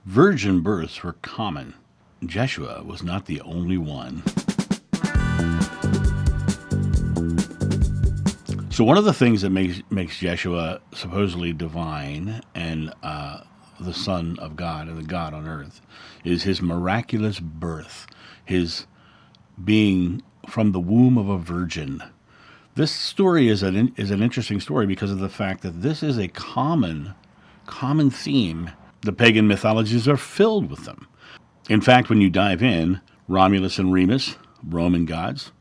Virgin births were common. Yeshua was not the only one. So one of the things that makes Yeshua supposedly divine and the Son of God and the God on earth is his miraculous birth, his being from the womb of a virgin. This story is an interesting story because of the fact that this is a common theme. The pagan mythologies are filled with them. In fact, when you dive in, Romulus and Remus, Roman gods,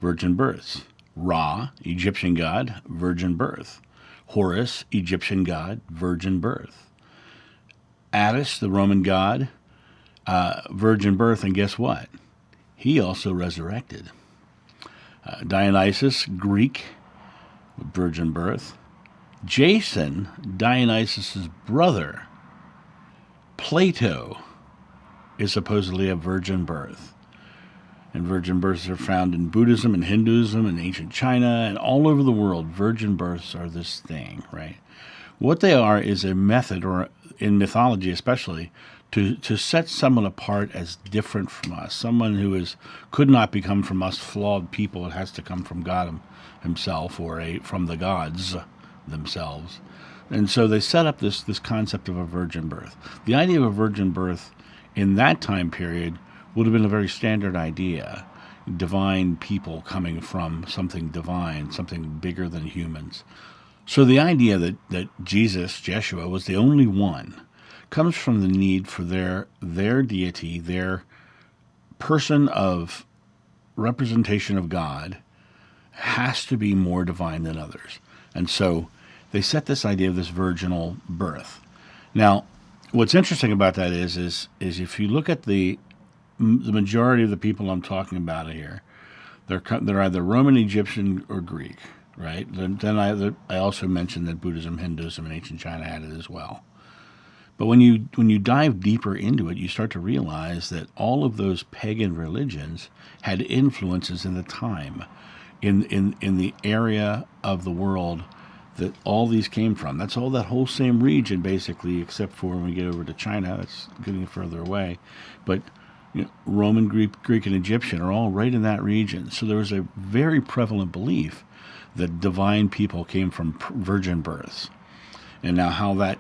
virgin births. Ra, Egyptian god, virgin birth. Horus, Egyptian god, virgin birth. Attis, the Roman god, virgin birth, and guess what? He also resurrected. Dionysus, Greek, virgin birth. Jason, Dionysus' brother. Plato is supposedly a virgin birth. And virgin births are found in Buddhism and Hinduism and ancient China and all over the world. Virgin births are this thing, right? What they are is a method, or in mythology especially, to set someone apart as different from us. Someone who could not become from us flawed people. It has to come from God himself, or from the gods themselves. And so they set up this concept of a virgin birth. The idea of a virgin birth in that time period would have been a very standard idea. Divine people coming from something divine, something bigger than humans. So the idea that Jesus, Yeshua, was the only one comes from the need for their deity, their person of representation of God, has to be more divine than others. And so they set this idea of this virginal birth. Now, what's interesting about that is if you look at the majority of the people I'm talking about here, they're either Roman, Egyptian, or Greek, right? Then I also mentioned that Buddhism, Hinduism, and ancient China had it as well. But when you dive deeper into it, you start to realize that all of those pagan religions had influences in the time, in the area of the world that all these came from. That's all that whole same region, basically, except for when we get over to China. That's getting further away. But Roman, Greek, and Egyptian are all right in that region. So there was a very prevalent belief that divine people came from virgin births. And now how that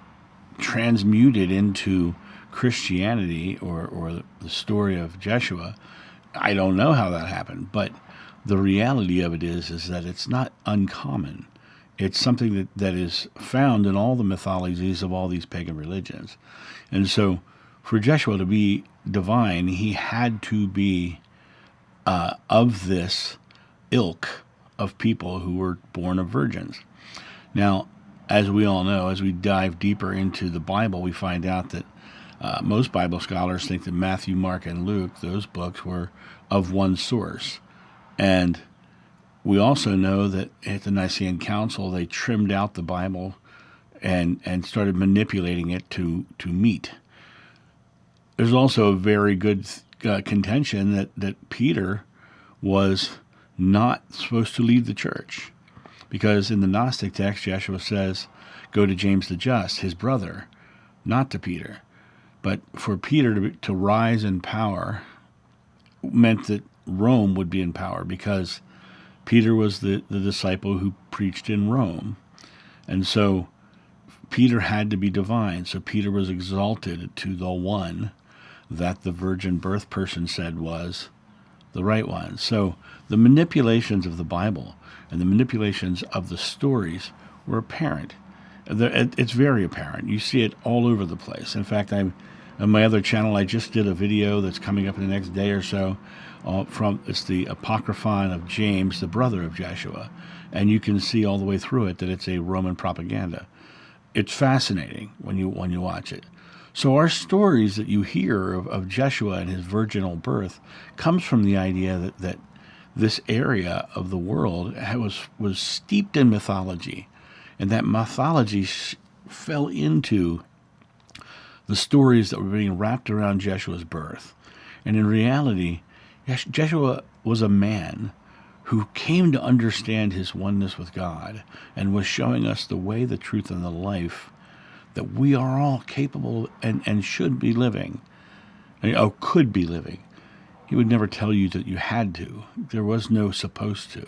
transmuted into Christianity or the story of Yeshua, I don't know how that happened. But the reality of it is that it's not uncommon. It's something that is found in all the mythologies of all these pagan religions. And so for Yeshua to be divine, he had to be of this ilk of people who were born of virgins. Now, as we all know, as we dive deeper into the Bible, we find out that most Bible scholars think that Matthew, Mark, and Luke, those books, were of one source. And we also know that at the Nicene Council, they trimmed out the Bible and started manipulating it to meet. There's also a very good contention that Peter was not supposed to lead the church, because in the Gnostic text, Yeshua says, go to James the Just, his brother, not to Peter. But for Peter to rise in power meant that Rome would be in power, because Peter was the disciple who preached in Rome. And so Peter had to be divine. So Peter was exalted to the one that the virgin birth person said was the right one. So the manipulations of the Bible and the manipulations of the stories were apparent. It's very apparent. You see it all over the place. In fact, on my other channel, I just did a video that's coming up in the next day or so. It's the Apocryphon of James, the brother of Yeshua, and you can see all the way through it that it's a Roman propaganda. It's fascinating when you watch it. So our stories that you hear of Yeshua and his virginal birth comes from the idea that this area of the world was steeped in mythology, and that mythology fell into the stories that were being wrapped around Jeshua's birth. And in reality, Yeshua was a man who came to understand his oneness with God and was showing us the way, the truth, and the life that we are all capable and should be living, could be living. He would never tell you that you had to. There was no supposed to.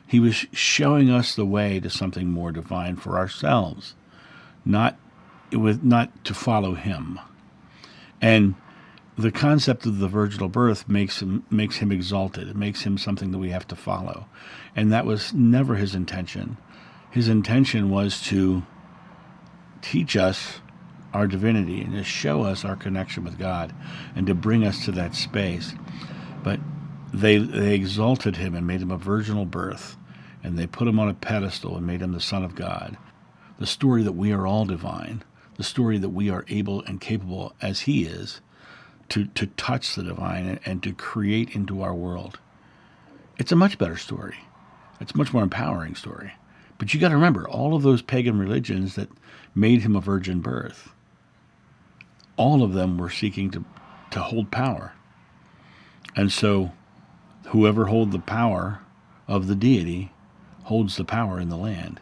He was showing us the way to something more divine for ourselves, not to follow him. And the concept of the virginal birth makes him exalted. It makes him something that we have to follow. And that was never his intention. His intention was to teach us our divinity and to show us our connection with God and to bring us to that space. But they exalted him and made him a virginal birth, and they put him on a pedestal and made him the Son of God. The story that we are all divine, the story that we are able and capable, as he is, to touch the divine and to create into our world. It's a much better story. It's a much more empowering story. But you got to remember, all of those pagan religions that made him a virgin birth, all of them were seeking to hold power. And so whoever holds the power of the deity holds the power in the land.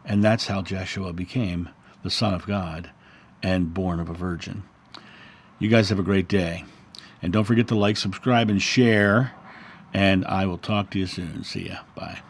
And that's how Yeshua became the Son of God and born of a virgin. You guys have a great day. And don't forget to like, subscribe, and share. And I will talk to you soon. See ya. Bye.